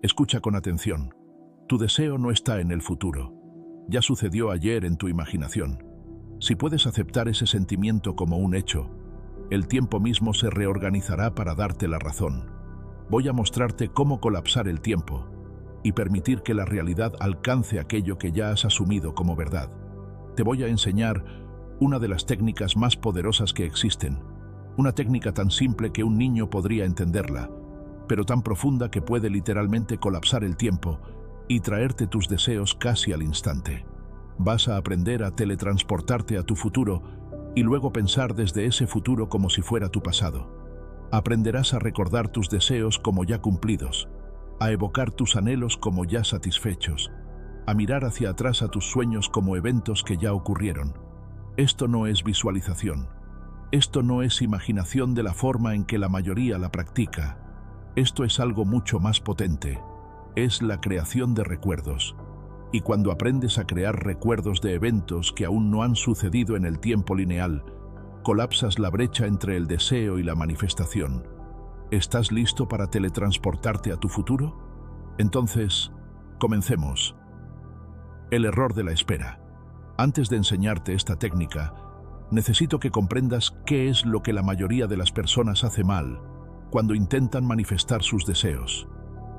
Escucha con atención. Tu deseo no está en el futuro. Ya sucedió ayer en tu imaginación. Si puedes aceptar ese sentimiento como un hecho, el tiempo mismo se reorganizará para darte la razón. Voy a mostrarte cómo colapsar el tiempo y permitir que la realidad alcance aquello que ya has asumido como verdad. Te voy a enseñar una de las técnicas más poderosas que existen. Una técnica tan simple que un niño podría entenderla, pero tan profunda que puede literalmente colapsar el tiempo y traerte tus deseos casi al instante. Vas a aprender a teletransportarte a tu futuro y luego pensar desde ese futuro como si fuera tu pasado. Aprenderás a recordar tus deseos como ya cumplidos, a evocar tus anhelos como ya satisfechos, a mirar hacia atrás a tus sueños como eventos que ya ocurrieron. Esto no es visualización. Esto no es imaginación de la forma en que la mayoría la practica. Esto es algo mucho más potente. Es la creación de recuerdos. Y cuando aprendes a crear recuerdos de eventos que aún no han sucedido en el tiempo lineal, colapsas la brecha entre el deseo y la manifestación. ¿Estás listo para teletransportarte a tu futuro? Entonces, comencemos. El error de la espera. Antes de enseñarte esta técnica, necesito que comprendas qué es lo que la mayoría de las personas hace mal cuando intentan manifestar sus deseos.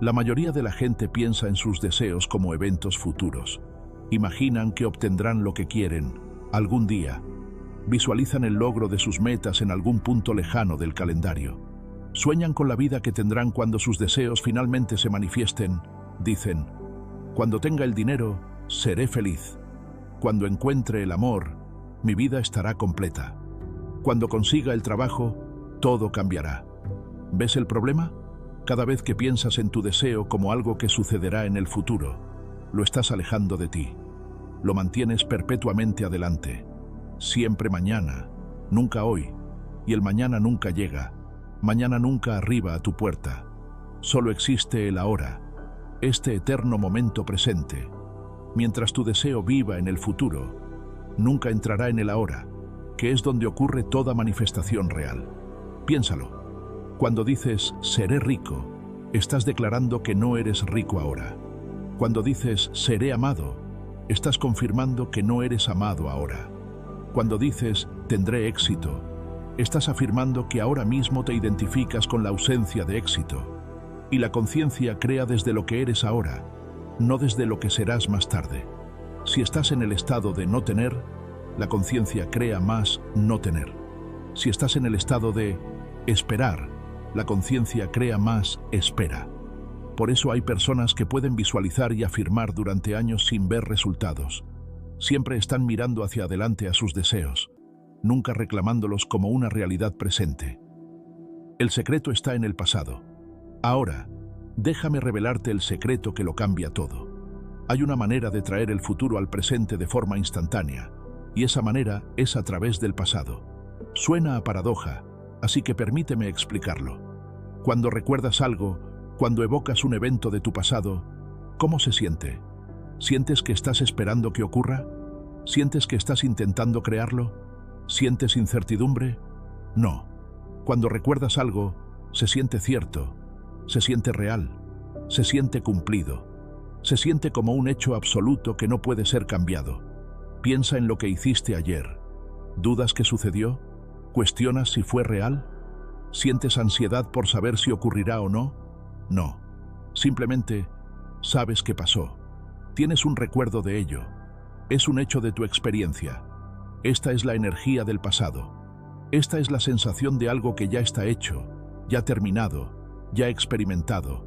La mayoría de la gente piensa en sus deseos como eventos futuros. Imaginan que obtendrán lo que quieren algún día. Visualizan el logro de sus metas en algún punto lejano del calendario. Sueñan con la vida que tendrán cuando sus deseos finalmente se manifiesten. Dicen, cuando tenga el dinero, seré feliz. Cuando encuentre el amor, mi vida estará completa. Cuando consiga el trabajo, todo cambiará. ¿Ves el problema? Cada vez que piensas en tu deseo como algo que sucederá en el futuro, lo estás alejando de ti. Lo mantienes perpetuamente adelante. Siempre mañana, nunca hoy. Y el mañana nunca llega. Mañana nunca arriba a tu puerta. Solo existe el ahora, este eterno momento presente. Mientras tu deseo viva en el futuro, nunca entrará en el ahora, que es donde ocurre toda manifestación real. Piénsalo. Cuando dices, seré rico, estás declarando que no eres rico ahora. Cuando dices, seré amado, estás confirmando que no eres amado ahora. Cuando dices, tendré éxito, estás afirmando que ahora mismo te identificas con la ausencia de éxito. Y la conciencia crea desde lo que eres ahora, no desde lo que serás más tarde. Si estás en el estado de no tener, la conciencia crea más no tener. Si estás en el estado de esperar, la conciencia crea más espera. Por eso hay personas que pueden visualizar y afirmar durante años sin ver resultados. Siempre están mirando hacia adelante a sus deseos, nunca reclamándolos como una realidad presente. El secreto está en el pasado. Ahora, déjame revelarte el secreto que lo cambia todo. Hay una manera de traer el futuro al presente de forma instantánea, y esa manera es a través del pasado. Suena a paradoja, así que permíteme explicarlo. Cuando recuerdas algo, cuando evocas un evento de tu pasado, ¿cómo se siente? ¿Sientes que estás esperando que ocurra? ¿Sientes que estás intentando crearlo? ¿Sientes incertidumbre? No. Cuando recuerdas algo, se siente cierto, se siente real, se siente cumplido, se siente como un hecho absoluto que no puede ser cambiado. Piensa en lo que hiciste ayer. ¿Dudas que sucedió? ¿Cuestionas si fue real? ¿Sientes ansiedad por saber si ocurrirá o no? No. Simplemente sabes qué pasó. Tienes un recuerdo de ello. Es un hecho de tu experiencia. Esta es la energía del pasado. Esta es la sensación de algo que ya está hecho, ya terminado, ya experimentado.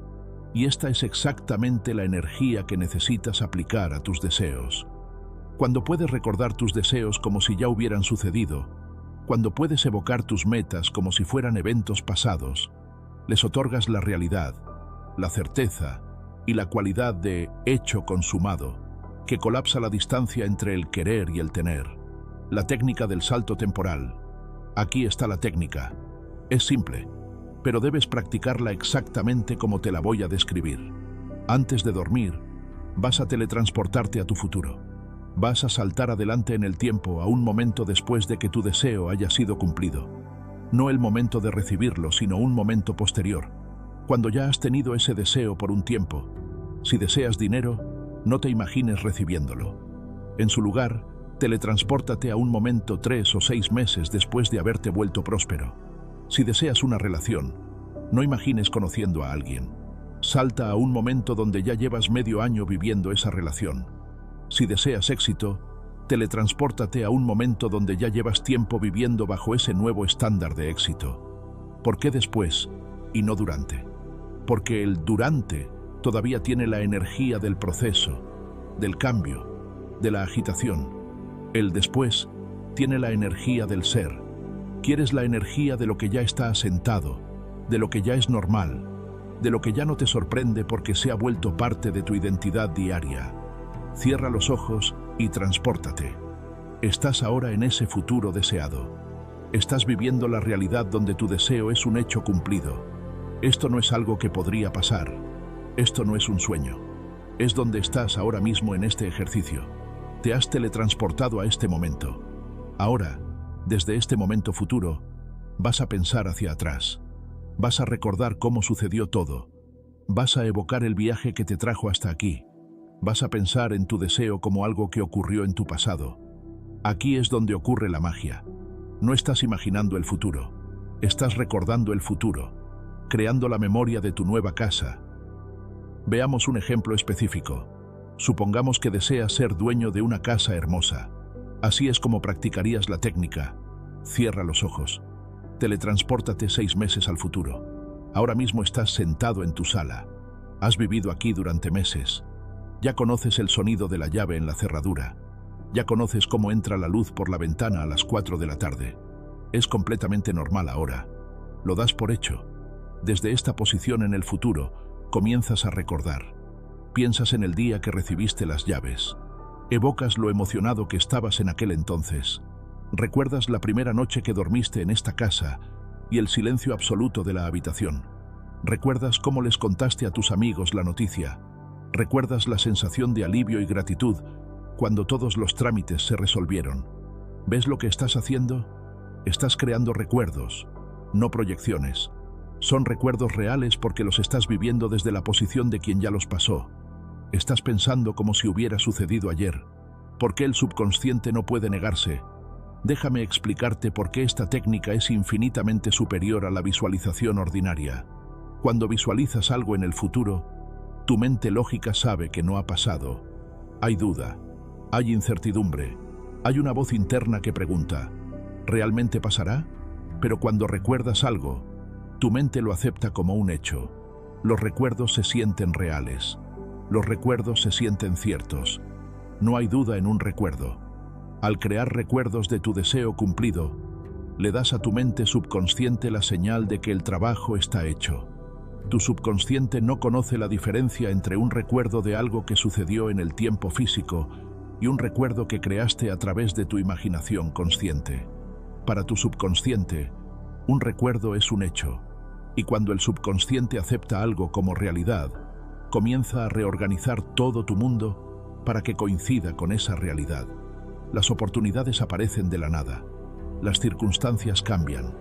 Y esta es exactamente la energía que necesitas aplicar a tus deseos. Cuando puedes recordar tus deseos como si ya hubieran sucedido, cuando puedes evocar tus metas como si fueran eventos pasados, les otorgas la realidad, la certeza y la cualidad de hecho consumado, que colapsa la distancia entre el querer y el tener. La técnica del salto temporal. Aquí está la técnica. Es simple, pero debes practicarla exactamente como te la voy a describir. Antes de dormir, vas a teletransportarte a tu futuro. Vas a saltar adelante en el tiempo a un momento después de que tu deseo haya sido cumplido. No el momento de recibirlo, sino un momento posterior. Cuando ya has tenido ese deseo por un tiempo, si deseas dinero, no te imagines recibiéndolo. En su lugar, teletranspórtate a un momento 3 o 6 meses después de haberte vuelto próspero. Si deseas una relación, no imagines conociendo a alguien. Salta a un momento donde ya llevas medio año viviendo esa relación. Si deseas éxito, teletranspórtate a un momento donde ya llevas tiempo viviendo bajo ese nuevo estándar de éxito. ¿Por qué después y no durante? Porque el durante todavía tiene la energía del proceso, del cambio, de la agitación. El después tiene la energía del ser. Quieres la energía de lo que ya está asentado, de lo que ya es normal, de lo que ya no te sorprende porque se ha vuelto parte de tu identidad diaria. Cierra los ojos y transpórtate. Estás ahora en ese futuro deseado. Estás viviendo la realidad donde tu deseo es un hecho cumplido. Esto no es algo que podría pasar. Esto no es un sueño. Es donde estás ahora mismo en este ejercicio. Te has teletransportado a este momento. Ahora, desde este momento futuro, vas a pensar hacia atrás. Vas a recordar cómo sucedió todo. Vas a evocar el viaje que te trajo hasta aquí. Vas a pensar en tu deseo como algo que ocurrió en tu pasado. Aquí es donde ocurre la magia. No estás imaginando el futuro. Estás recordando el futuro, creando la memoria de tu nueva casa. Veamos un ejemplo específico. Supongamos que deseas ser dueño de una casa hermosa. Así es como practicarías la técnica. Cierra los ojos. Teletranspórtate 6 meses al futuro. Ahora mismo estás sentado en tu sala. Has vivido aquí durante meses. Ya conoces el sonido de la llave en la cerradura. Ya conoces cómo entra la luz por la ventana a las 4 de la tarde. Es completamente normal ahora. Lo das por hecho. Desde esta posición en el futuro, comienzas a recordar. Piensas en el día que recibiste las llaves. Evocas lo emocionado que estabas en aquel entonces. Recuerdas la primera noche que dormiste en esta casa y el silencio absoluto de la habitación. Recuerdas cómo les contaste a tus amigos la noticia. Recuerdas la sensación de alivio y gratitud cuando todos los trámites se resolvieron. ¿Ves lo que estás haciendo? Estás creando recuerdos, no proyecciones. Son recuerdos reales porque los estás viviendo desde la posición de quien ya los pasó. Estás pensando como si hubiera sucedido ayer. ¿Por qué el subconsciente no puede negarse? Déjame explicarte por qué esta técnica es infinitamente superior a la visualización ordinaria. Cuando visualizas algo en el futuro, tu mente lógica sabe que no ha pasado. Hay duda, hay incertidumbre, hay una voz interna que pregunta, ¿realmente pasará? Pero cuando recuerdas algo, tu mente lo acepta como un hecho. Los recuerdos se sienten reales. Los recuerdos se sienten ciertos. No hay duda en un recuerdo. Al crear recuerdos de tu deseo cumplido, le das a tu mente subconsciente la señal de que el trabajo está hecho. Tu subconsciente no conoce la diferencia entre un recuerdo de algo que sucedió en el tiempo físico y un recuerdo que creaste a través de tu imaginación consciente. Para tu subconsciente, un recuerdo es un hecho, y cuando el subconsciente acepta algo como realidad, comienza a reorganizar todo tu mundo para que coincida con esa realidad. Las oportunidades aparecen de la nada. Las circunstancias cambian.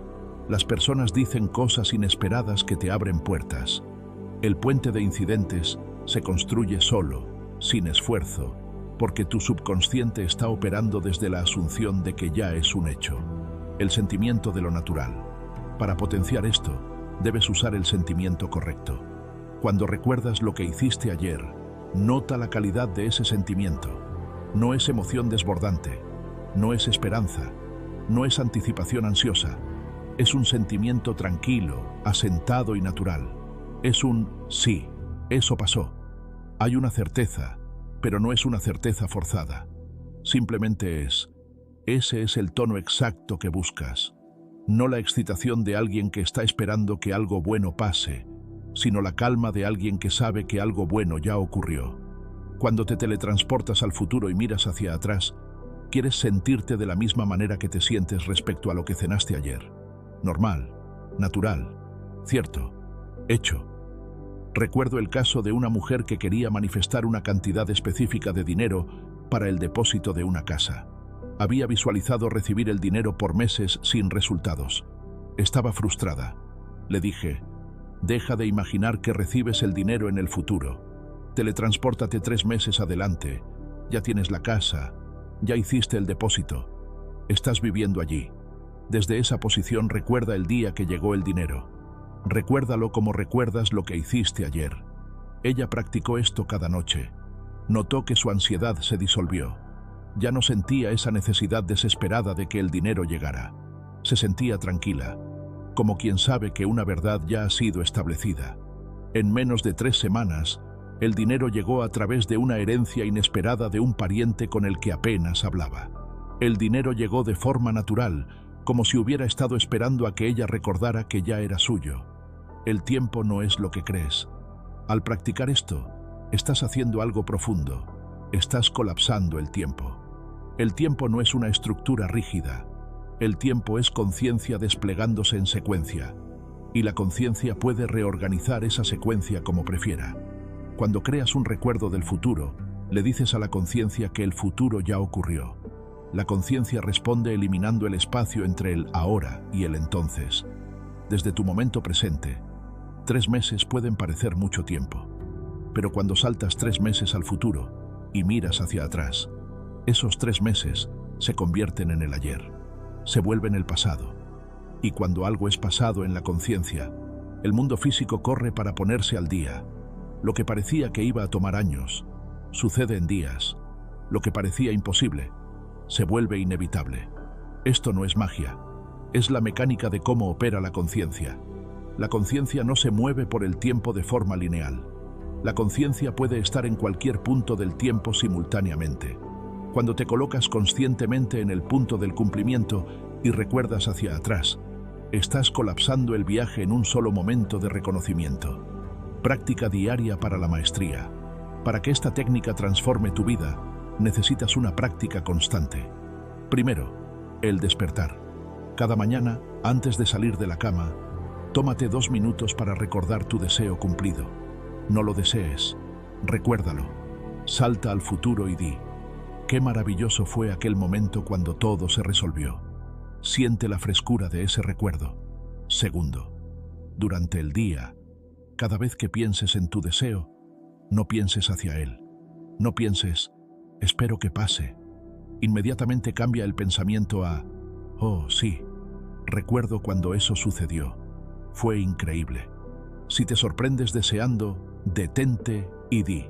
Las personas dicen cosas inesperadas que te abren puertas. El puente de incidentes se construye solo, sin esfuerzo, porque tu subconsciente está operando desde la asunción de que ya es un hecho. El sentimiento de lo natural. Para potenciar esto, debes usar el sentimiento correcto. Cuando recuerdas lo que hiciste ayer, nota la calidad de ese sentimiento. No es emoción desbordante, no es esperanza, no es anticipación ansiosa. Es un sentimiento tranquilo, asentado y natural. Es un sí, eso pasó. Hay una certeza, pero no es una certeza forzada. Simplemente es. Ese es el tono exacto que buscas. No la excitación de alguien que está esperando que algo bueno pase, sino la calma de alguien que sabe que algo bueno ya ocurrió. Cuando te teletransportas al futuro y miras hacia atrás, quieres sentirte de la misma manera que te sientes respecto a lo que cenaste ayer. Normal, natural, cierto, hecho. Recuerdo el caso de una mujer que quería manifestar una cantidad específica de dinero para el depósito de una casa. Había visualizado recibir el dinero por meses sin resultados. Estaba frustrada. Le dije, Deja de imaginar que recibes el dinero en el futuro. Teletranspórtate 3 meses adelante. Ya tienes la casa, ya hiciste el depósito. Estás viviendo allí. Desde esa posición recuerda el día que llegó el dinero. Recuérdalo como recuerdas lo que hiciste ayer. Ella practicó esto cada noche. Notó que su ansiedad se disolvió. Ya no sentía esa necesidad desesperada de que el dinero llegara. Se sentía tranquila, como quien sabe que una verdad ya ha sido establecida. En menos de 3 semanas, el dinero llegó a través de una herencia inesperada de un pariente con el que apenas hablaba. El dinero llegó de forma natural, como si hubiera estado esperando a que ella recordara que ya era suyo. El tiempo no es lo que crees. Al practicar esto, estás haciendo algo profundo. Estás colapsando el tiempo. El tiempo no es una estructura rígida. El tiempo es conciencia desplegándose en secuencia, y la conciencia puede reorganizar esa secuencia como prefiera. Cuando creas un recuerdo del futuro, le dices a la conciencia que el futuro ya ocurrió. La conciencia responde eliminando el espacio entre el ahora y el entonces. Desde tu momento presente, 3 meses pueden parecer mucho tiempo, pero cuando saltas 3 meses al futuro y miras hacia atrás, esos 3 meses se convierten en el ayer, se vuelven el pasado. Y cuando algo es pasado en la conciencia, el mundo físico corre para ponerse al día. Lo que parecía que iba a tomar años, sucede en días. Lo que parecía imposible, se vuelve inevitable. Esto no es magia, es la mecánica de cómo opera la conciencia. La conciencia no se mueve por el tiempo de forma lineal. La conciencia puede estar en cualquier punto del tiempo simultáneamente. Cuando te colocas conscientemente en el punto del cumplimiento y recuerdas hacia atrás, estás colapsando el viaje en un solo momento de reconocimiento. Práctica diaria para la maestría. Para que esta técnica transforme tu vida, necesitas una práctica constante. Primero, el despertar. Cada mañana, antes de salir de la cama, tómate 2 minutos para recordar tu deseo cumplido. No lo desees, recuérdalo. Salta al futuro y di: qué maravilloso fue aquel momento cuando todo se resolvió. Siente la frescura de ese recuerdo. Segundo, durante el día, cada vez que pienses en tu deseo, no pienses hacia él. No pienses, espero que pase. Inmediatamente cambia el pensamiento a, oh sí, recuerdo cuando eso sucedió. Fue increíble. Si te sorprendes deseando, detente y di: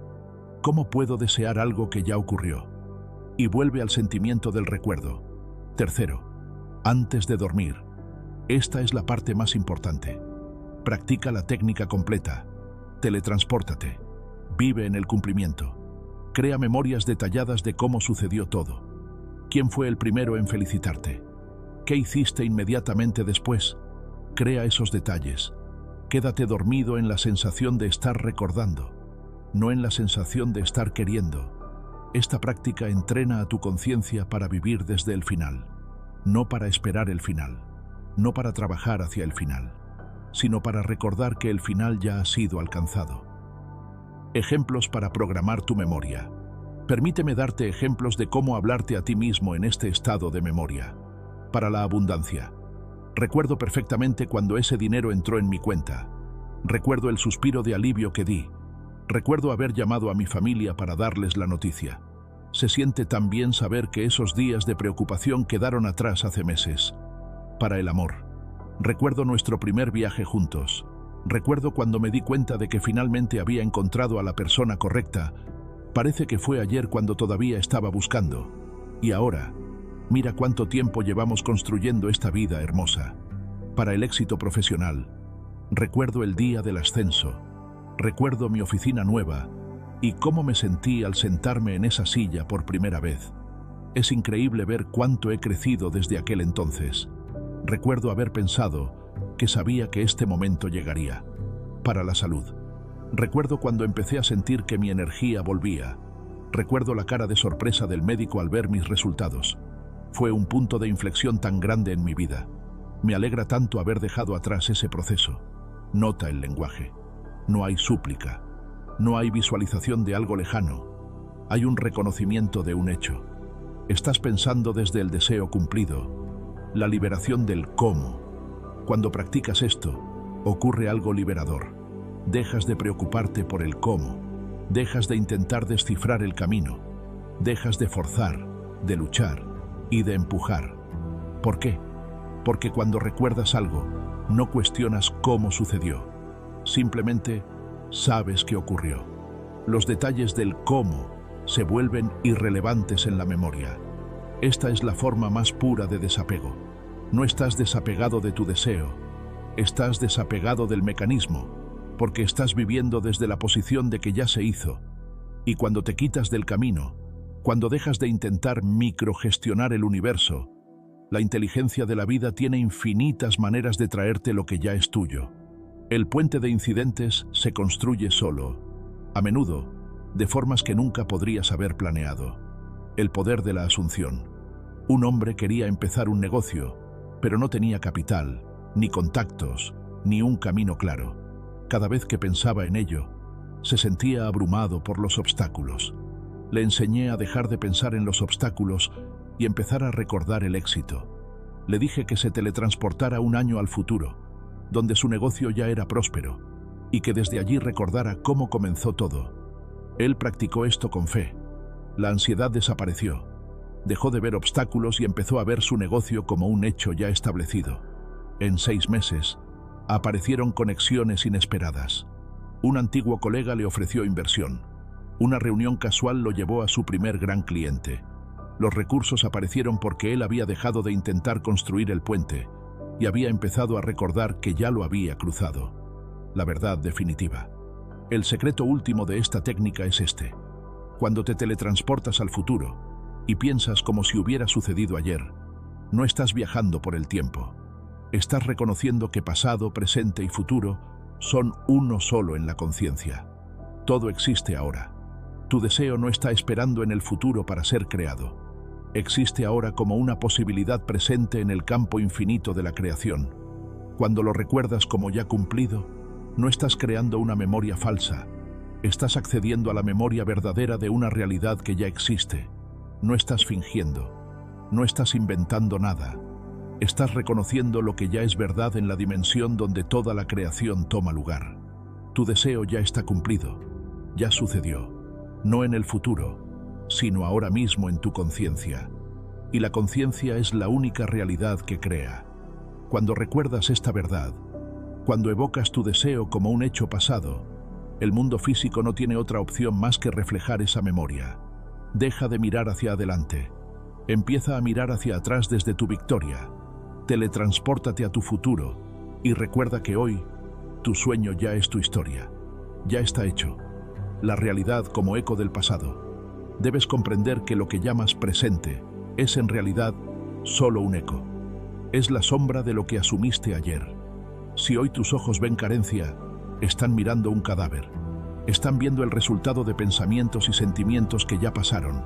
¿cómo puedo desear algo que ya ocurrió? Y vuelve al sentimiento del recuerdo. Tercero, antes de dormir. Esta es la parte más importante. Practica la técnica completa. Teletranspórtate. Vive en el cumplimiento. Crea memorias detalladas de cómo sucedió todo. ¿Quién fue el primero en felicitarte? ¿Qué hiciste inmediatamente después? Crea esos detalles. Quédate dormido en la sensación de estar recordando, no en la sensación de estar queriendo. Esta práctica entrena a tu conciencia para vivir desde el final, no para esperar el final, no para trabajar hacia el final, sino para recordar que el final ya ha sido alcanzado. Ejemplos para programar tu memoria. Permíteme darte ejemplos de cómo hablarte a ti mismo en este estado de memoria. Para la abundancia. Recuerdo perfectamente cuando ese dinero entró en mi cuenta. Recuerdo el suspiro de alivio que di. Recuerdo haber llamado a mi familia para darles la noticia. Se siente tan bien saber que esos días de preocupación quedaron atrás hace meses. Para el amor. Recuerdo nuestro primer viaje juntos. Recuerdo cuando me di cuenta de que finalmente había encontrado a la persona correcta. Parece que fue ayer cuando todavía estaba buscando. Y ahora, mira cuánto tiempo llevamos construyendo esta vida hermosa. Para el éxito profesional, recuerdo el día del ascenso. Recuerdo mi oficina nueva y cómo me sentí al sentarme en esa silla por primera vez. Es increíble ver cuánto he crecido desde aquel entonces. Recuerdo haber pensado que sabía que este momento llegaría. Para la salud. Recuerdo cuando empecé a sentir que mi energía volvía. Recuerdo la cara de sorpresa del médico al ver mis resultados. Fue un punto de inflexión tan grande en mi vida. Me alegra tanto haber dejado atrás ese proceso. Nota el lenguaje. No hay súplica. No hay visualización de algo lejano. Hay un reconocimiento de un hecho. Estás pensando desde el deseo cumplido. La liberación del cómo. Cuando practicas esto, ocurre algo liberador. Dejas de preocuparte por el cómo, dejas de intentar descifrar el camino, dejas de forzar, de luchar y de empujar. ¿Por qué? Porque cuando recuerdas algo, no cuestionas cómo sucedió. Simplemente sabes qué ocurrió. Los detalles del cómo se vuelven irrelevantes en la memoria. Esta es la forma más pura de desapego. No estás desapegado de tu deseo, estás desapegado del mecanismo, porque estás viviendo desde la posición de que ya se hizo. Y cuando te quitas del camino, cuando dejas de intentar microgestionar el universo, la inteligencia de la vida tiene infinitas maneras de traerte lo que ya es tuyo. El puente de incidentes se construye solo, a menudo, de formas que nunca podrías haber planeado. El poder de la asunción. Un hombre quería empezar un negocio, pero no tenía capital, ni contactos, ni un camino claro. Cada vez que pensaba en ello, se sentía abrumado por los obstáculos. Le enseñé a dejar de pensar en los obstáculos y empezar a recordar el éxito. Le dije que se teletransportara un año al futuro, donde su negocio ya era próspero, y que desde allí recordara cómo comenzó todo. Él practicó esto con fe. La ansiedad desapareció. Dejó de ver obstáculos y empezó a ver su negocio como un hecho ya establecido. En 6 meses, aparecieron conexiones inesperadas. Un antiguo colega le ofreció inversión. Una reunión casual lo llevó a su primer gran cliente. Los recursos aparecieron porque él había dejado de intentar construir el puente y había empezado a recordar que ya lo había cruzado. La verdad definitiva. El secreto último de esta técnica es este. Cuando te teletransportas al futuro y piensas como si hubiera sucedido ayer, no estás viajando por el tiempo. Estás reconociendo que pasado, presente y futuro son uno solo en la conciencia. Todo existe ahora. Tu deseo no está esperando en el futuro para ser creado. Existe ahora como una posibilidad presente en el campo infinito de la creación. Cuando lo recuerdas como ya cumplido, no estás creando una memoria falsa. Estás accediendo a la memoria verdadera de una realidad que ya existe. No estás fingiendo. No estás inventando nada. Estás reconociendo lo que ya es verdad en la dimensión donde toda la creación toma lugar. Tu deseo ya está cumplido. Ya sucedió. No en el futuro, sino ahora mismo en tu conciencia. Y la conciencia es la única realidad que crea. Cuando recuerdas esta verdad, cuando evocas tu deseo como un hecho pasado, el mundo físico no tiene otra opción más que reflejar esa memoria. Deja de mirar hacia adelante. Empieza a mirar hacia atrás desde tu victoria. Teletranspórtate a tu futuro y recuerda que hoy tu sueño ya es tu historia. Ya está hecho. La realidad como eco del pasado. Debes comprender que lo que llamas presente es en realidad solo un eco. Es la sombra de lo que asumiste ayer. Si hoy tus ojos ven carencia, están mirando un cadáver. Están viendo el resultado de pensamientos y sentimientos que ya pasaron.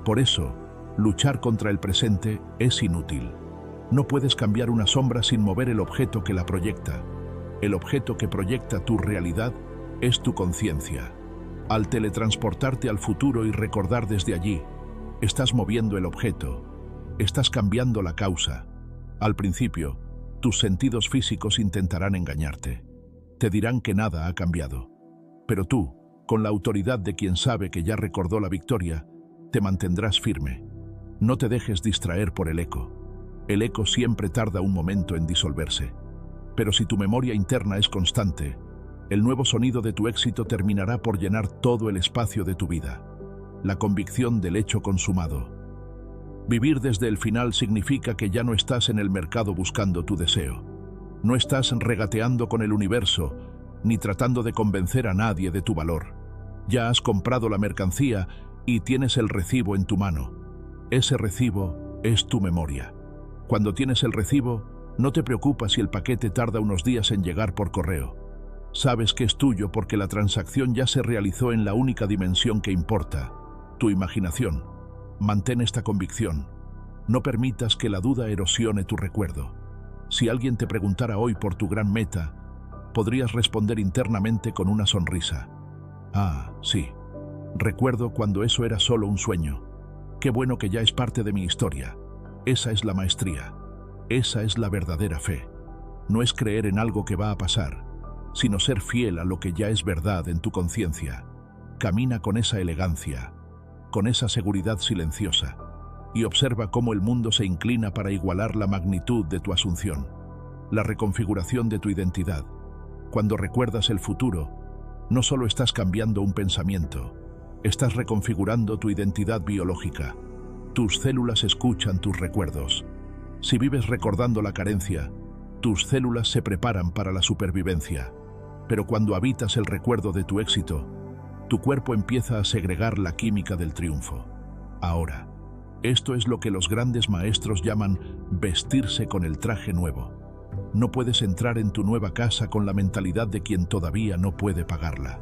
Por eso, luchar contra el presente es inútil. No puedes cambiar una sombra sin mover el objeto que la proyecta. El objeto que proyecta tu realidad es tu conciencia. Al teletransportarte al futuro y recordar desde allí, estás moviendo el objeto, estás cambiando la causa. Al principio, tus sentidos físicos intentarán engañarte. Te dirán que nada ha cambiado. Pero tú, con la autoridad de quien sabe que ya recordó la victoria, te mantendrás firme. No te dejes distraer por el eco. El eco siempre tarda un momento en disolverse. Pero si tu memoria interna es constante, el nuevo sonido de tu éxito terminará por llenar todo el espacio de tu vida. La convicción del hecho consumado. Vivir desde el final significa que ya no estás en el mercado buscando tu deseo. No estás regateando con el universo, ni tratando de convencer a nadie de tu valor. Ya has comprado la mercancía y tienes el recibo en tu mano. Ese recibo es tu memoria. Cuando tienes el recibo, no te preocupas si el paquete tarda unos días en llegar por correo. Sabes que es tuyo porque la transacción ya se realizó en la única dimensión que importa, tu imaginación. Mantén esta convicción. No permitas que la duda erosione tu recuerdo. Si alguien te preguntara hoy por tu gran meta, podrías responder internamente con una sonrisa. Ah, sí. Recuerdo cuando eso era solo un sueño. Qué bueno que ya es parte de mi historia. Esa es la maestría. Esa es la verdadera fe. no es creer en algo que va a pasar, sino ser fiel a lo que ya es verdad en tu conciencia. Camina con esa elegancia, con esa seguridad silenciosa, y observa cómo el mundo se inclina para igualar la magnitud de tu asunción, la reconfiguración de tu identidad. Cuando recuerdas el futuro, no solo estás cambiando un pensamiento, estás reconfigurando tu identidad biológica. Tus células escuchan tus recuerdos. Si vives recordando la carencia, tus células se preparan para la supervivencia. Pero cuando habitas el recuerdo de tu éxito, tu cuerpo empieza a segregar la química del triunfo. Ahora, esto es lo que los grandes maestros llaman vestirse con el traje nuevo. No puedes entrar en tu nueva casa con la mentalidad de quien todavía no puede pagarla.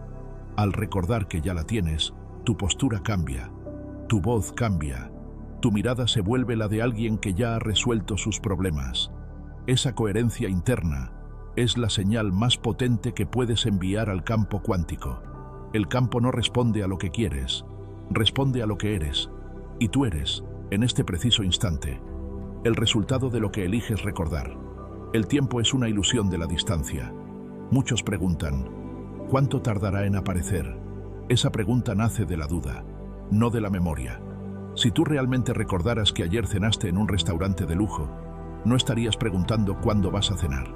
Al recordar que ya la tienes, tu postura cambia, tu voz cambia, tu mirada se vuelve la de alguien que ya ha resuelto sus problemas. Esa coherencia interna es la señal más potente que puedes enviar al campo cuántico. El campo no responde a lo que quieres, responde a lo que eres. Y tú eres, en este preciso instante, el resultado de lo que eliges recordar. El tiempo es una ilusión de la distancia. Muchos preguntan, ¿cuánto tardará en aparecer? Esa pregunta nace de la duda, no de la memoria. Si tú realmente recordaras que ayer cenaste en un restaurante de lujo, no estarías preguntando cuándo vas a cenar.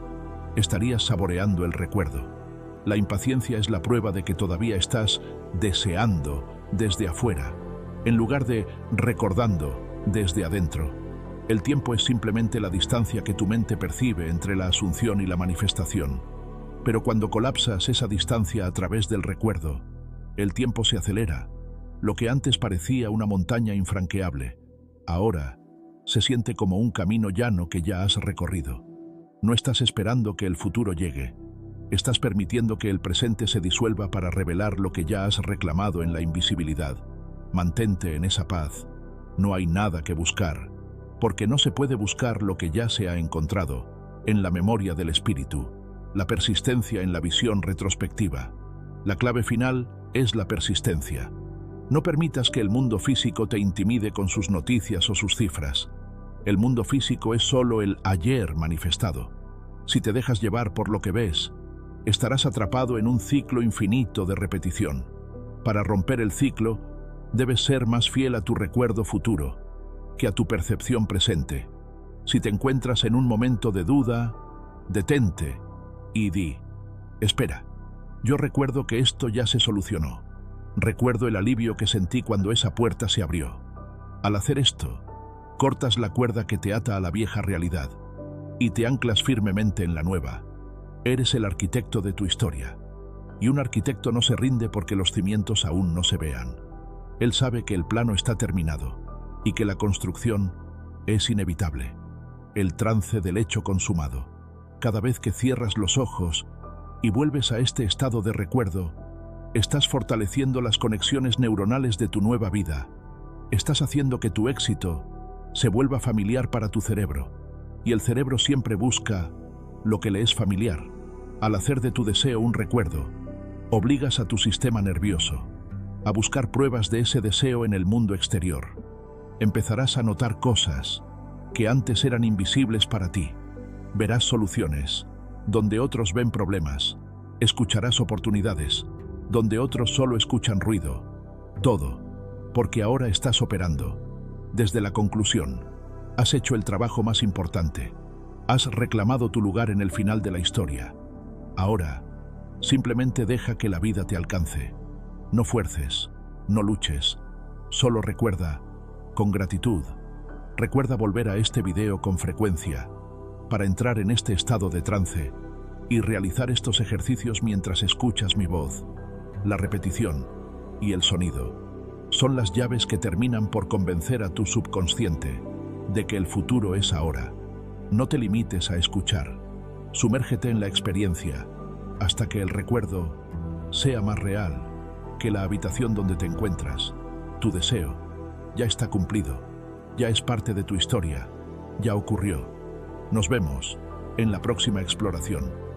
Estarías saboreando el recuerdo. La impaciencia es la prueba de que todavía estás deseando desde afuera, en lugar de recordando desde adentro. El tiempo es simplemente la distancia que tu mente percibe entre la asunción y la manifestación. Pero cuando colapsas esa distancia a través del recuerdo, el tiempo se acelera. Lo que antes parecía una montaña infranqueable, ahora se siente como un camino llano que ya has recorrido. No estás esperando que el futuro llegue. Estás permitiendo que el presente se disuelva para revelar lo que ya has reclamado en la invisibilidad. Mantente en esa paz. No hay nada que buscar, porque no se puede buscar lo que ya se ha encontrado en la memoria del espíritu, la persistencia en la visión retrospectiva. La clave final es la persistencia. No permitas que el mundo físico te intimide con sus noticias o sus cifras. El mundo físico es solo el ayer manifestado. Si te dejas llevar por lo que ves, estarás atrapado en un ciclo infinito de repetición. Para romper el ciclo, debes ser más fiel a tu recuerdo futuro que a tu percepción presente. Si te encuentras en un momento de duda, detente y di, espera, yo recuerdo que esto ya se solucionó. Recuerdo el alivio que sentí cuando esa puerta se abrió. Al hacer esto, cortas la cuerda que te ata a la vieja realidad y te anclas firmemente en la nueva. Eres el arquitecto de tu historia, y un arquitecto no se rinde porque los cimientos aún no se vean. Él sabe que el plano está terminado y que la construcción es inevitable. El trance del hecho consumado. Cada vez que cierras los ojos y vuelves a este estado de recuerdo, estás fortaleciendo las conexiones neuronales de tu nueva vida. Estás haciendo que tu éxito se vuelva familiar para tu cerebro, y el cerebro siempre busca lo que le es familiar. Al hacer de tu deseo un recuerdo, obligas a tu sistema nervioso a buscar pruebas de ese deseo en el mundo exterior. Empezarás a notar cosas que antes eran invisibles para ti. Verás soluciones donde otros ven problemas. Escucharás oportunidades donde otros solo escuchan ruido. Todo, porque ahora estás operando desde la conclusión. Has hecho el trabajo más importante. Has reclamado tu lugar en el final de la historia. Ahora, simplemente deja que la vida te alcance. No fuerces, no luches. Solo recuerda, con gratitud. Recuerda volver a este video con frecuencia para entrar en este estado de trance y realizar estos ejercicios mientras escuchas mi voz. La repetición y el sonido son las llaves que terminan por convencer a tu subconsciente de que el futuro es ahora. No te limites a escuchar. Sumérgete en la experiencia hasta que el recuerdo sea más real que la habitación donde te encuentras. Tu deseo ya está cumplido, ya es parte de tu historia, ya ocurrió. Nos vemos en la próxima exploración.